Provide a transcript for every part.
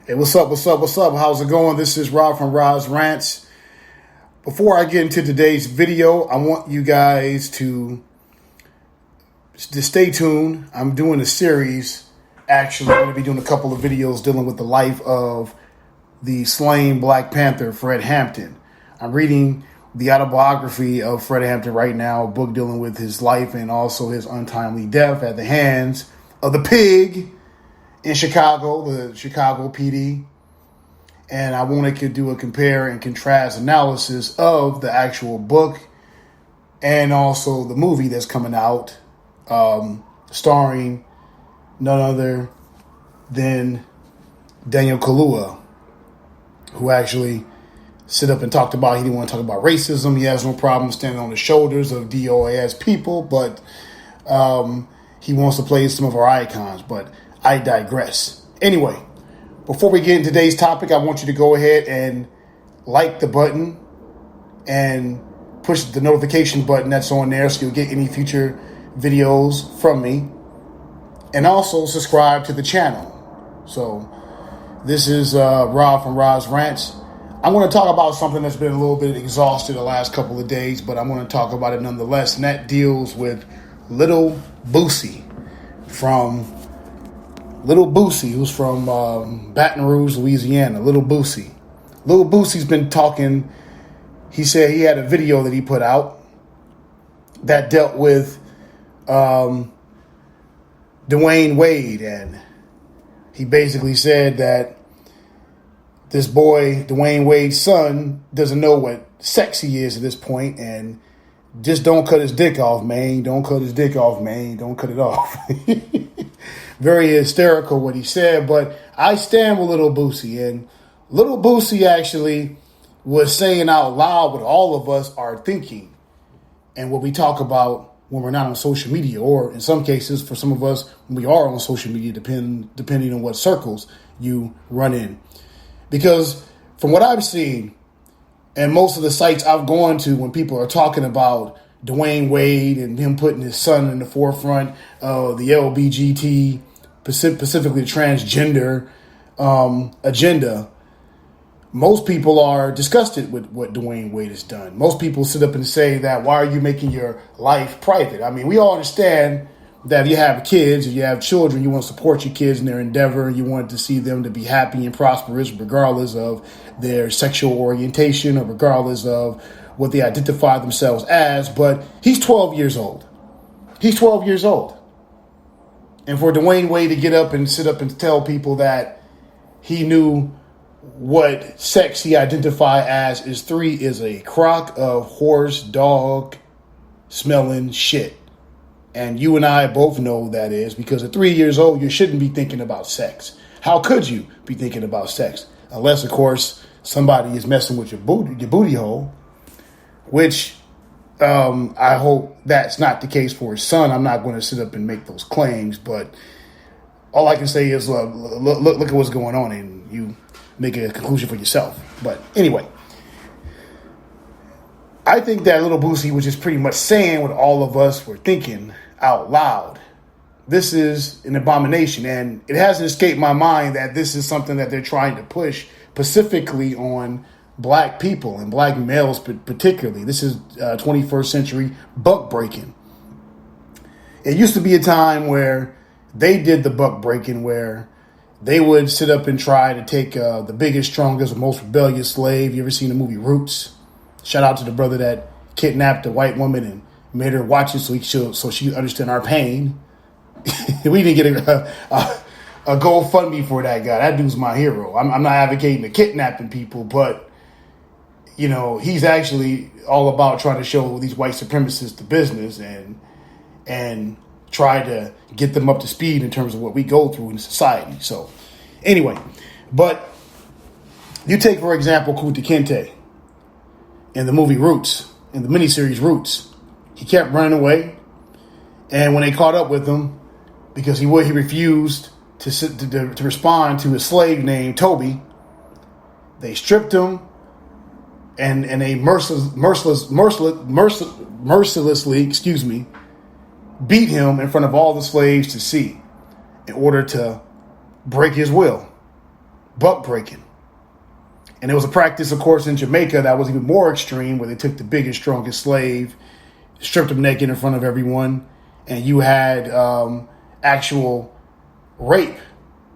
Hey, what's up? What's up? What's up? How's it going? This is Rob from Rob's Rants. Before I get into today's video, I want you guys to stay tuned. I'm doing a series. Actually, I'm going to be doing a couple of videos dealing with the life of the slain Black Panther, Fred Hampton. I'm reading the autobiography of Fred Hampton right now, a book dealing with his life and also his untimely death at the hands of the pig in Chicago, the Chicago PD. And I wanted to do a compare and contrast analysis of the actual book and also the movie that's coming out, starring none other than Daniel Kaluuya, who actually sit up and talked about he didn't want to talk about racism. He has no problem standing on the shoulders of DOAS people, but he wants to play some of our icons. But I digress. Anyway, before we get into today's topic, I want you to go ahead and like the button and push the notification button that's on there so you'll get any future videos from me. And also subscribe to the channel. So this is Rob from Rob's Rants. I'm going to talk about something that's been a little bit exhausted the last couple of days, but I'm going to talk about it nonetheless, and that deals with Lil Boosie, who's from Baton Rouge, Louisiana. Lil Boosie. Lil Boosie's been talking. He said he had a video that he put out that dealt with Dwayne Wade, and he basically said that this boy, Dwayne Wade's son, doesn't know what sex he is at this point, and just don't cut his dick off, man. Don't cut his dick off, man. Don't cut it off. Very hysterical what he said, but I stand with Lil Boosie, and Lil Boosie actually was saying out loud what all of us are thinking and what we talk about when we're not on social media, or in some cases, for some of us, when we are on social media, depending on what circles you run in. Because from what I've seen, and most of the sites I've gone to when people are talking about Dwayne Wade and him putting his son in the forefront of the LBGT, specifically the transgender agenda, most people are disgusted with what Dwayne Wade has done. Most people sit up and say that, why are you making your life private? I mean, we all understand that if you have kids, if you have children, you want to support your kids in their endeavor. You want to see them to be happy and prosperous regardless of their sexual orientation or regardless of what they identify themselves as. But he's 12 years old. He's 12 years old. And for Dwayne Wade to get up and sit up and tell people that he knew what sex he identified as is a crock of horse dog smelling shit. And you and I both know that is, because at 3 years old, you shouldn't be thinking about sex. How could you be thinking about sex? Unless, of course, somebody is messing with your booty hole, which I hope that's not the case for his son. I'm not going to sit up and make those claims, but all I can say is look at what's going on, and you make a conclusion for yourself. But anyway, I think that Lil Boosie was just pretty much saying what all of us were thinking out loud. This is an abomination, and it hasn't escaped my mind that this is something that they're trying to push specifically on black people and black males particularly. This is 21st century buck breaking. It used to be a time where they did the buck breaking, where they would sit up and try to take the biggest, strongest, most rebellious slave. You ever seen the movie Roots? Shout out to the brother that kidnapped a white woman and made her watch it so she understand our pain. We didn't get a GoFundMe for that guy. That dude's my hero. I'm not advocating the kidnapping people, but you know, he's actually all about trying to show these white supremacists the business and try to get them up to speed in terms of what we go through in society. So anyway, but you take, for example, Kunta Kinte in the movie Roots, in the miniseries Roots. He kept running away, and when they caught up with him, because he refused to respond to his slave named Toby, they stripped him and they mercilessly, beat him in front of all the slaves to see in order to break his will. buck breaking. And there was a practice, of course, in Jamaica that was even more extreme, where they took the biggest, strongest slave, stripped him naked in front of everyone, and you had actual rape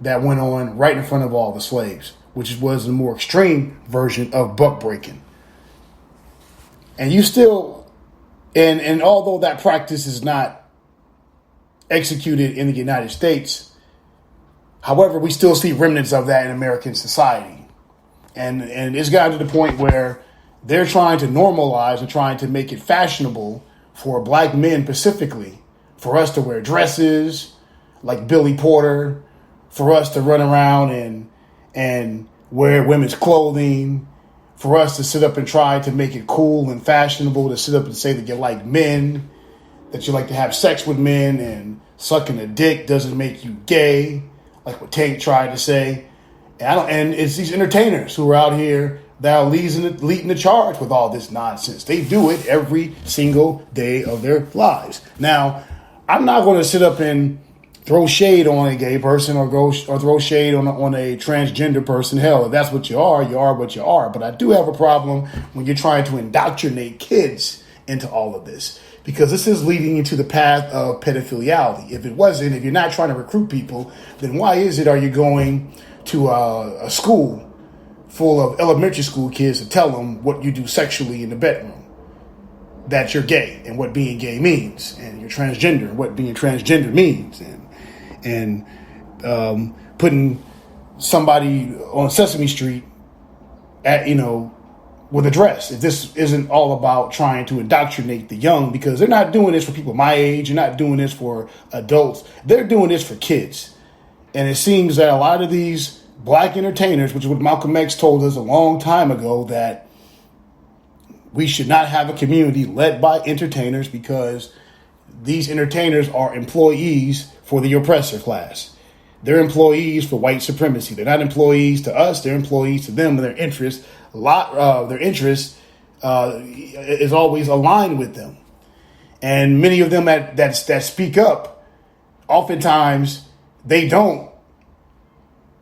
that went on right in front of all the slaves, which was a more extreme version of buck breaking. And you still, and although that practice is not executed in the United States, however, we still see remnants of that in American society. And it's gotten to the point where they're trying to normalize and trying to make it fashionable for black men specifically, for us to wear dresses like Billy Porter, for us to run around and wear women's clothing, for us to sit up and try to make it cool and fashionable to sit up and say that you like men, that you like to have sex with men, and sucking a dick doesn't make you gay, like what Tank tried to say. And it's these entertainers who are out here that are leading the charge with all this nonsense. They do it every single day of their lives. Now, I'm not going to sit up and throw shade on a gay person or throw shade on a transgender person. Hell, if that's what you are what you are. But I do have a problem when you're trying to indoctrinate kids into all of this, because this is leading into the path of pedophiliality. If you're not trying to recruit people, then why are you going to a school full of elementary school kids to tell them what you do sexually in the bedroom, that you're gay and what being gay means, and you're transgender and what being transgender means, and putting somebody on Sesame Street with a dress. If this isn't all about trying to indoctrinate the young, because they're not doing this for people my age, you're not doing this for adults, they're doing this for kids. And it seems that a lot of these black entertainers, which is what Malcolm X told us a long time ago, that we should not have a community led by entertainers, because these entertainers are employees for the oppressor class. They're employees for white supremacy. They're not employees to us. They're employees to them. And their interest is always aligned with them. And many of them that speak up, oftentimes they don't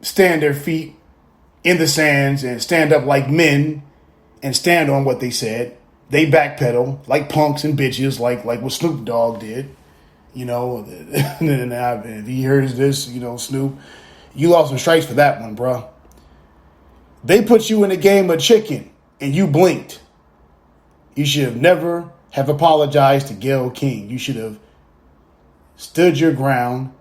stand their feet in the sands and stand up like men and stand on what they said. They backpedal like punks and bitches, like what Snoop Dogg did. And if he hears this, Snoop, you lost some stripes for that one, bro. They put you in a game of chicken and you blinked. You should have never have apologized to Gayle King. You should have stood your ground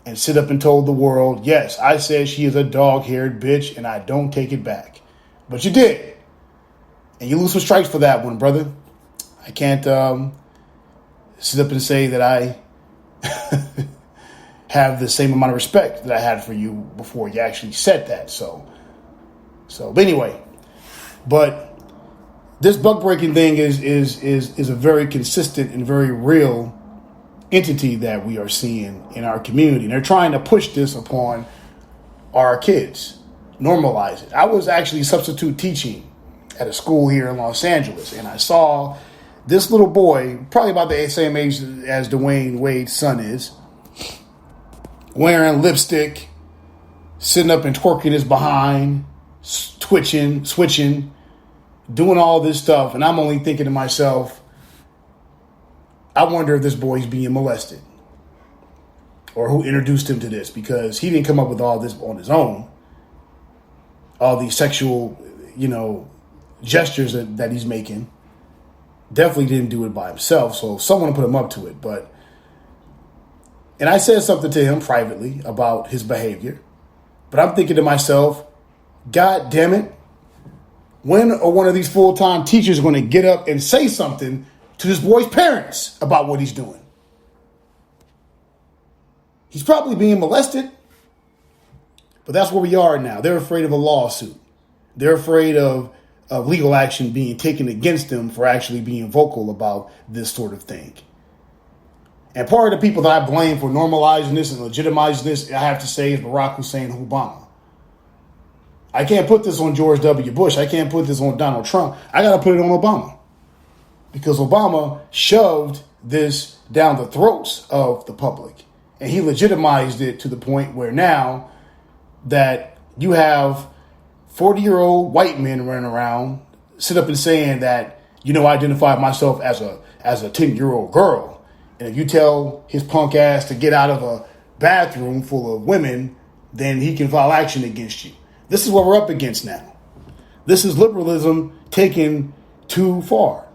and sit up and told the world, yes, I said she is a dog-haired bitch and I don't take it back. But you did. And you lose some stripes for that one, brother. I can't sit up and say that I have the same amount of respect that I had for you before you actually said that. So but anyway, but this buck breaking thing is a very consistent and very real entity that we are seeing in our community. And they're trying to push this upon our kids, normalize it. I was actually substitute teaching at a school here in Los Angeles, and I saw this little boy, probably about the same age as Dwayne Wade's son is, wearing lipstick, sitting up and twerking his behind, twitching, switching, doing all this stuff. And I'm only thinking to myself, I wonder if this boy's being molested, or who introduced him to this, because he didn't come up with all this on his own. All these sexual, gestures that he's making. Definitely didn't do it by himself. So someone put him up to it. And I said something to him privately about his behavior. But I'm thinking to myself, God damn it. When are one of these full-time teachers going to get up and say something to this boy's parents about what he's doing? He's probably being molested. But that's where we are now. They're afraid of a lawsuit. They're afraid of legal action being taken against them for actually being vocal about this sort of thing. And part of the people that I blame for normalizing this and legitimizing this, I have to say, is Barack Hussein Obama. I can't put this on George W. Bush. I can't put this on Donald Trump. I got to put it on Obama. Because Obama shoved this down the throats of the public. And he legitimized it to the point where now that you have 40-year-old white men running around, sit up and saying that, I identify myself as a 10-year-old girl. And if you tell his punk ass to get out of a bathroom full of women, then he can file action against you. This is what we're up against now. This is liberalism taken too far.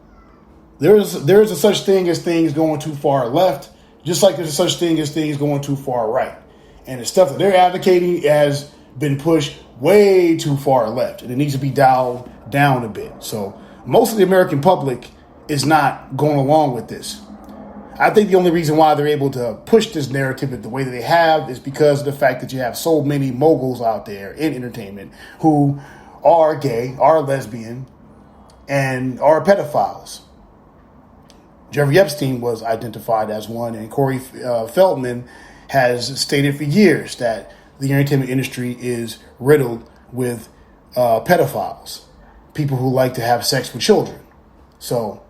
There is a such thing as things going too far left, just like there's a such thing as things going too far right. And the stuff that they're advocating has been pushed way too far left, and it needs to be dialed down a bit. So most of the American public is not going along with this. I think the only reason why they're able to push this narrative the way that they have is because of the fact that you have so many moguls out there in entertainment who are gay, are lesbian, and are pedophiles. Jeffrey Epstein was identified as one, and Corey Feldman has stated for years that the entertainment industry is riddled with pedophiles, people who like to have sex with children. So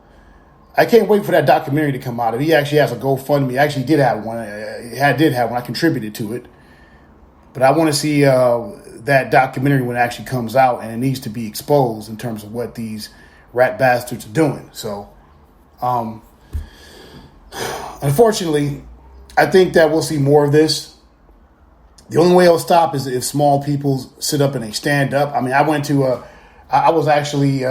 I can't wait for that documentary to come out. He actually has a GoFundMe. I actually did have one. I contributed to it. But I want to see that documentary when it actually comes out, and it needs to be exposed in terms of what these rat bastards are doing. So, unfortunately, I think that we'll see more of this. The only way it'll stop is if small people sit up and they stand up. I mean, I was actually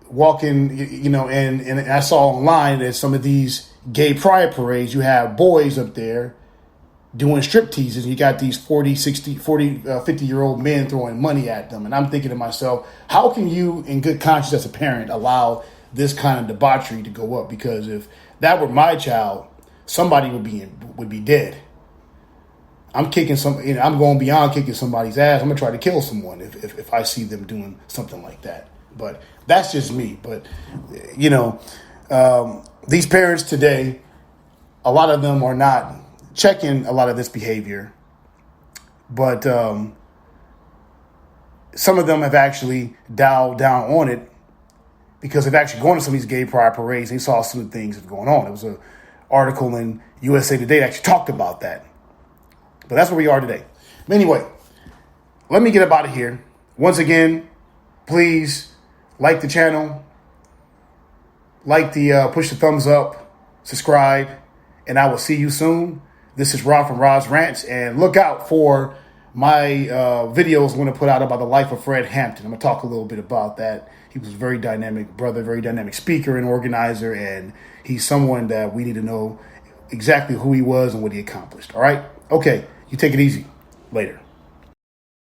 walking, and I saw online that some of these gay pride parades, you have boys up there doing strip teases. You got these 50-year-old men throwing money at them. And I'm thinking to myself, how can you, in good conscience as a parent, allow this kind of debauchery to go up? Because if that were my child, somebody would be dead. I'm going beyond kicking somebody's ass. I'm gonna try to kill someone if I see them doing something like that. But that's just me. But these parents today, a lot of them are not checking a lot of this behavior, but some of them have actually dialed down on it because they've actually gone to some of these gay pride parades. They saw some of the things that are going on. There was an article in USA Today that actually talked about that. But that's where we are today. But anyway, let me get up out of here. Once again, please like the channel, push the thumbs up, subscribe, and I will see you soon. This is Rob from Rob's Rants, and look out for my videos I'm going to put out about the life of Fred Hampton. I'm going to talk a little bit about that. He was a very dynamic brother, very dynamic speaker and organizer, and he's someone that we need to know exactly who he was and what he accomplished. All right? Okay, you take it easy. Later.